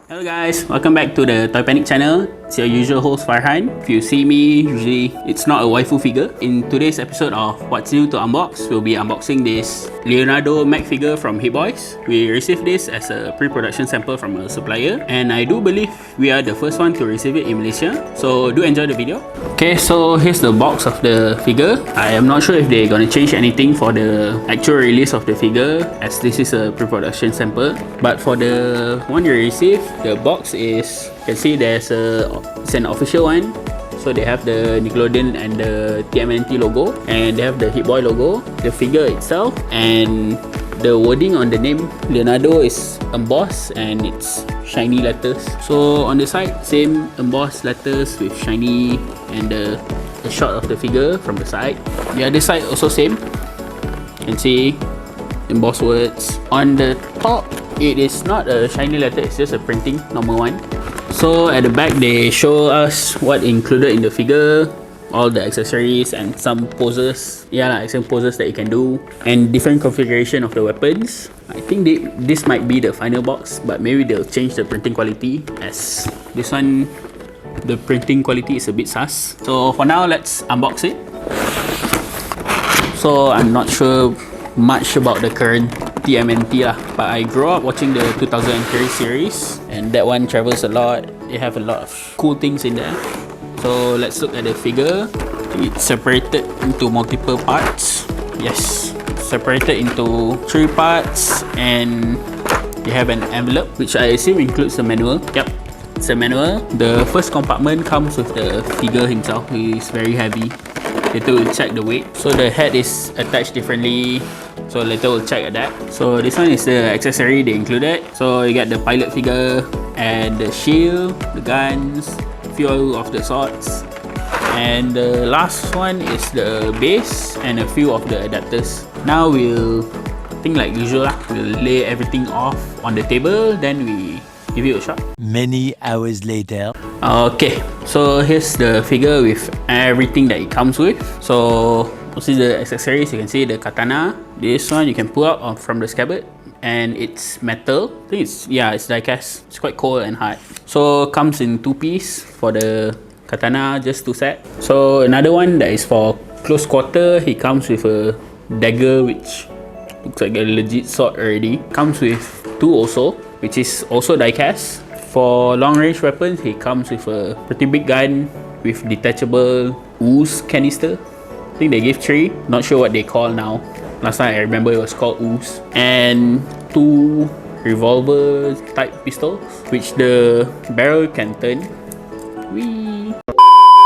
Hello guys, welcome back to the ToyPanic channel. It's your usual host Farhan. If you see me, usually it's not a waifu figure. In today's episode of What's New to Unbox, we'll be unboxing this Leonardo Mech figure from HeatBoys. We received this as a pre-production sample from a supplier, and I do believe we are the first one to receive it in Malaysia. So do enjoy the video. Okay, so here's the box of the figure. I am not sure if they're gonna change anything for the actual release of the figure, as this is a pre-production sample. But for the one you received, the box is, you can see it's an official one. So they have the Nickelodeon and the TMNT logo, and they have the HeatBoy logo, the figure itself, and the wording on the name Leonardo is embossed and it's shiny letters. So on the side, same embossed letters with shiny, and the shot of the figure from the side. The other side also same. You can see embossed words. On the top, it is not a shiny letter, it's just a printing, normal one. So at the back, they show us what included in the figure, all the accessories and some poses. Yeah, some poses that you can do, and different configuration of the weapons. I think this might be the final box, but maybe they'll change the printing quality, as this one, the printing quality is a bit sus. So for now, let's unbox it. So I'm not sure much about the current TMNT lah, but I grew up watching the 2003 series, and that one travels a lot. They have a lot of cool things in there. So let's look at the figure. It's separated into multiple parts. Yes, separated into 3 parts, and they have an envelope, which I assume includes the manual. Yep, it's a manual. The first compartment comes with the figure himself, who is very heavy. Later we'll check the weight. So the head is attached differently, so later we'll check at that. So this one is the accessory they included. So you get the pilot figure and the shield, the guns, few of the swords, and the last one is the base and a few of the adapters. Now we'll think like usual lah. We'll lay everything off on the table, then we give it a shot. Many hours later. Okay, so here's the figure with everything that it comes with. So mostly the accessories, you can see the katana. This one you can pull out from the scabbard, and it's metal. I think it's die cast. It's quite cold and hard. So comes in 2 pieces for the katana, just 2 set. So another one that is for close quarter, he comes with a dagger, which looks like a legit sword already. Comes with 2 also, which is also die cast. For long range weapons, he comes with a pretty big gun with detachable ooze canister. I think they give 3, not sure what they call now. Last time I remember it was called ooze. And 2 revolver type pistols, which the barrel can turn. Whee!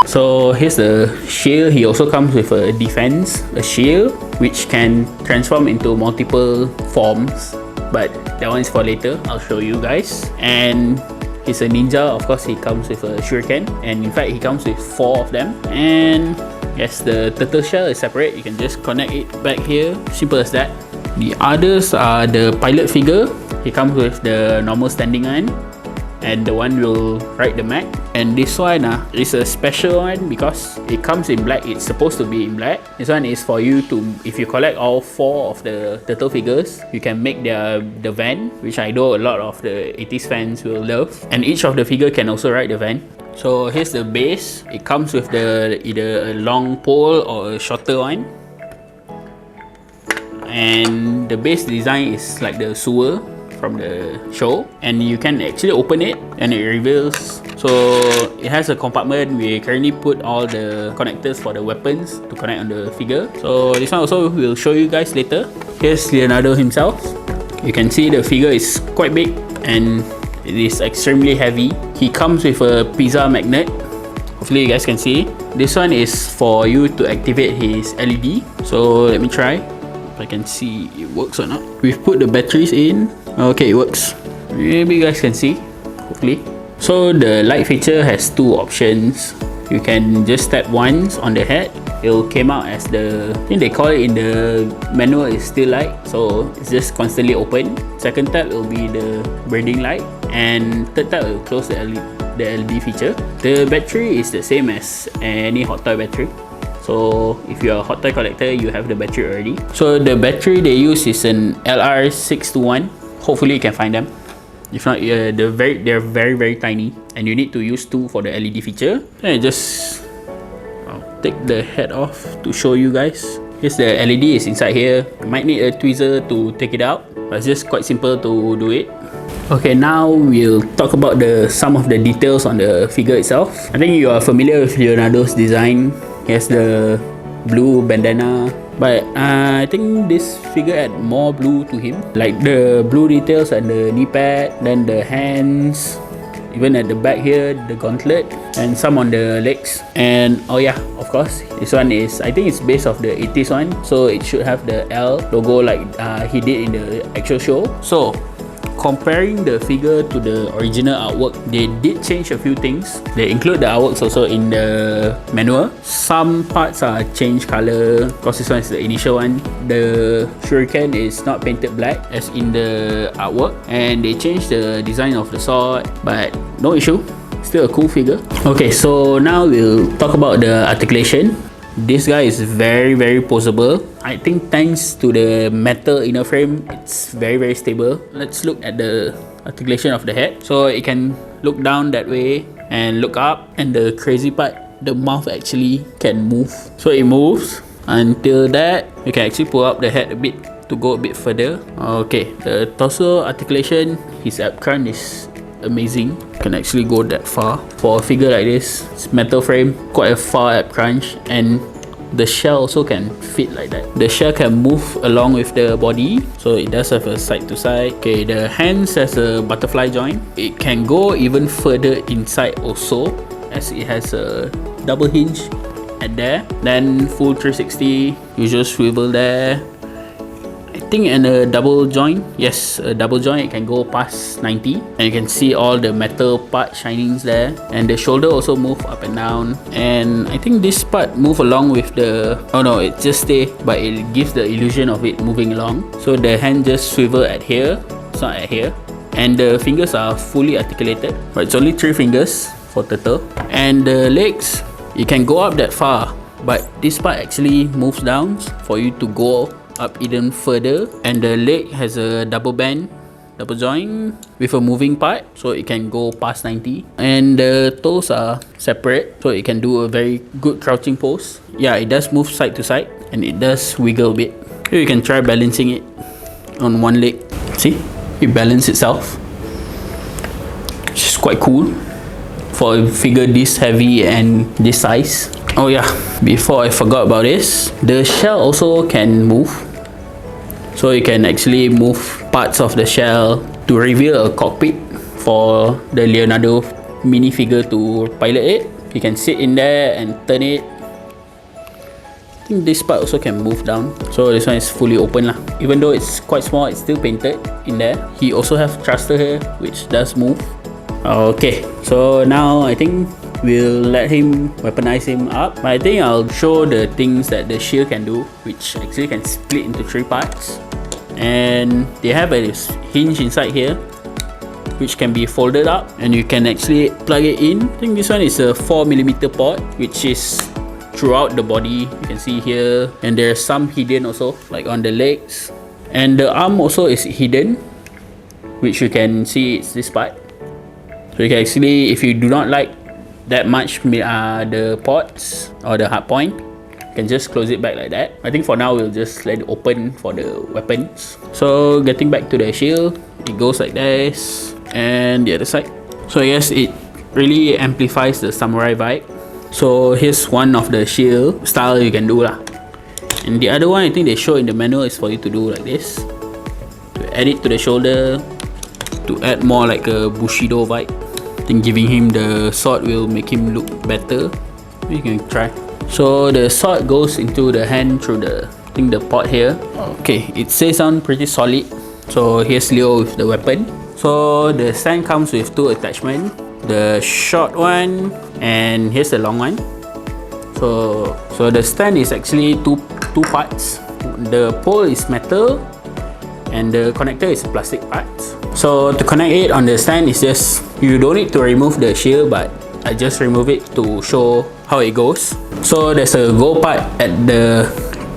So here's the shield. He also comes with a defense, a shield, which can transform into multiple forms, but that one is for later. I'll show you guys. And he's a ninja. Of course, he comes with a shuriken, and in fact he comes with 4 of them. And yes, the turtle shell is separate. You can just connect it back here. Simple as that. The others are the pilot figure. He comes with the normal standing one, and the one will ride the mech. And this one is a special one because it comes in black. It's supposed to be in black. This one is for you to, if you collect all 4 of the turtle figures, you can make the van, which I know a lot of the 80s fans will love. And each of the figure can also ride the van. So here's the base. It comes with either a long pole or a shorter one. And the base design is like the sewer from the show, and you can actually open it and it reveals. So it has a compartment. We currently put all the connectors for the weapons to connect on the figure. So this one also we'll show you guys later. Here's Leonardo himself. You can see the figure is quite big and it is extremely heavy. He comes with a pizza magnet. Hopefully you guys can see. This one is for you to activate his LED. So let me try if I can see it works or not. We've put the batteries in. Okay, it works. Maybe you guys can see, hopefully. So the light feature has 2 options. You can just tap once on the head. It will came out as the, I think they call it in the manual is still light, so it's just constantly open. Second tap will be the burning light, and third tap will close the LED feature. The battery is the same as any hot toy battery. So if you're a hot toy collector, you have the battery already. So the battery they use is an LR621. Hopefully you can find them. If not, they're very tiny, and you need to use two for the LED feature. And I'll take the head off to show you guys. Here's the LED is inside here. You might need a tweezer to take it out, but it's just quite simple to do it. Okay, now we'll talk about some of the details on the figure itself. I think you are familiar with Leonardo's design. He has the blue bandana, but I think this figure add more blue to him, like the blue details and the knee pad, then the hands, even at the back here, the gauntlet, and some on the legs. And oh yeah, of course, this one is, I think it's based off the 80s one, so it should have the L logo like he did in the actual show. So comparing the figure to the original artwork, they did change a few things. They include the artworks also in the manual. Some parts are changed color, because this one is the initial one. The shuriken is not painted black as in the artwork, and they changed the design of the sword, but no issue, still a cool figure. Okay, so now we'll talk about the articulation. This guy is very poseable. I think thanks to the metal inner frame, it's very stable. Let's look at the articulation of the head. So it can look down that way and look up, and the crazy part, the mouth actually can move. So it moves until that. You can actually pull up the head a bit to go a bit further. Okay, the torso articulation, his ab crunch is amazing. Can actually go that far for a figure like this. It's metal frame, quite a far ab crunch, and the shell also can fit like that. The shell can move along with the body, so it does have a side to side. Okay, the hands has a butterfly joint. It can go even further inside also, as it has a double hinge at there. Then full 360, usual swivel there. I think, and a double joint. Yes, a double joint. It can go past 90, and you can see all the metal part shinings there. And the shoulder also move up and down. And I think this part move along with the, oh no, it just stay, but it gives the illusion of it moving along. So the hand just swivel at here, it's not at here. And the fingers are fully articulated, but it's only 3 fingers for turtle. And the legs, you can go up that far, but this part actually moves down for you to go up even further. And the leg has a double band, double joint with a moving part, so it can go past 90. And the toes are separate, so it can do a very good crouching pose. Yeah, it does move side to side, and it does wiggle a bit. Here you can try balancing it on one leg. See, it balances itself, which is quite cool for a figure this heavy and this size. Oh yeah, before I forgot about this, the shell also can move. So you can actually move parts of the shell to reveal a cockpit for the Leonardo minifigure to pilot it. You can sit in there and turn it. I think this part also can move down. So this one is fully open lah. Even though it's quite small, it's still painted in there. He also have thruster here, which does move. Okay, so now I think we'll let him weaponize him up. But I think I'll show the things that the shield can do, which actually can split into 3 parts. And they have a hinge inside here, which can be folded up, and you can actually plug it in. I think this one is a 4mm port, which is throughout the body. You can see here, and there's some hidden also, like on the legs. And the arm also is hidden, which you can see it's this part. So you can actually, if you do not like that much the ports or the hard point, you can just close it back like that. I think for now we'll just let it open for the weapons. So getting back to the shield, it goes like this, and the other side. So I guess it really amplifies the samurai vibe. So here's one of the shield style you can do lah. And the other one I think they show in the manual is for you to do like this, to add it to the shoulder, to add more like a Bushido vibe. I think giving him the sword will make him look better. You can try. So the sword goes into the hand through the, I think, the port here. Okay, it stays on pretty solid. So here's Leo with the weapon. So the stand comes with 2 attachments, the short one and here's the long one. So the stand is actually two parts. The pole is metal and the connector is a plastic part. So to connect it on the stand is just, you don't need to remove the shield, but I just remove it to show how it goes. So there's a gold part at the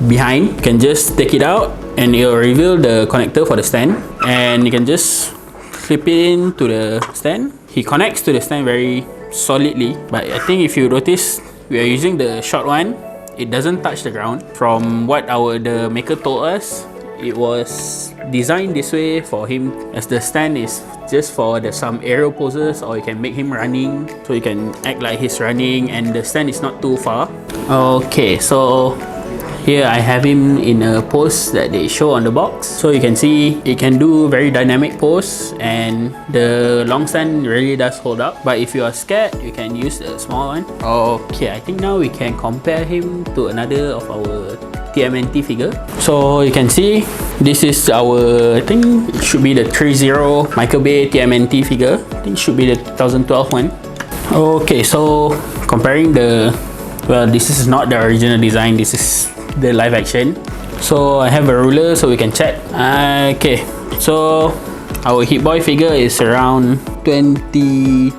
behind. You can just take it out and it will reveal the connector for the stand, and you can just clip it into the stand. He connects to the stand very solidly, but I think if you notice, we are using the short one. It doesn't touch the ground. From what the maker told us, it was designed this way for him, as the stand is just for some aerial poses, or you can make him running, so you can act like he's running and the stand is not too far. Okay, so here I have him in a pose that they show on the box. So you can see it can do very dynamic pose, and the long stand really does hold up. But if you are scared, you can use the small one. Okay, I think now we can compare him to another of our TMNT figure. So you can see this is our, I think it should be the 30 Michael Bay TMNT figure. I think it should be the 2012 one. Okay, so comparing well, this is not the original design, this is the live action. So I have a ruler so we can check. Okay, so our HeatBoy figure is around 22.5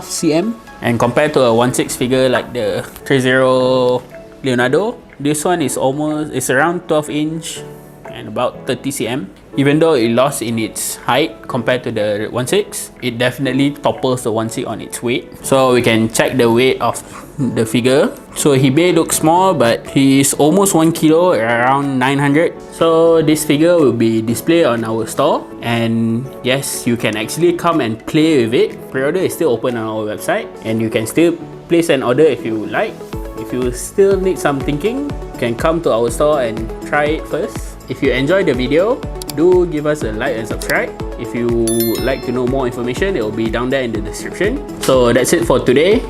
cm, and compared to a 1/6 figure like the 30 Leonardo, this one is around 12 inch and about 30 cm. Even though it lost in its height compared to the 1/6, it definitely topples the 1/6 on its weight. So we can check the weight of the figure. So he may look small, but he is almost 1 kilo, around 900. So this figure will be displayed on our store, and yes, you can actually come and play with it. Pre-order is still open on our website, and you can still place an order if you like. If you still need some thinking, you can come to our store and try it first. If you enjoyed the video, do give us a like and subscribe. If you would like to know more information, it will be down there in the description. So that's it for today.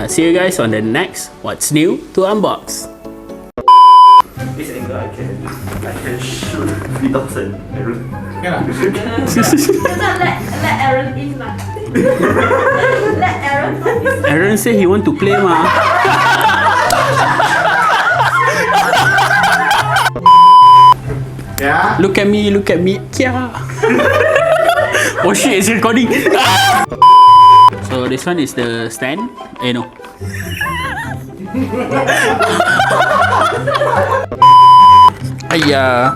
See you guys on the next What's New to Unbox. This angle I can shoot 3,000 Aaron. let Aaron in lah. Let Aaron in. Aaron said he want to play ma. Yeah. Look at me. Yeah. Oh shit, it's recording. So this one is the stand. No. Hiya.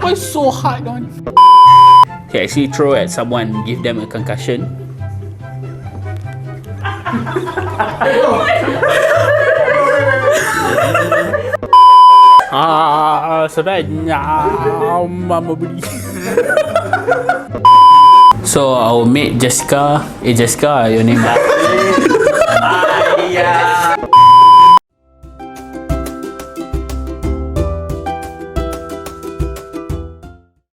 Why so hard on? Okay, actually throw at someone, give them a concussion. Sebenarnya mama beli. So our mate Jessica, Jessica, your name? Yeah.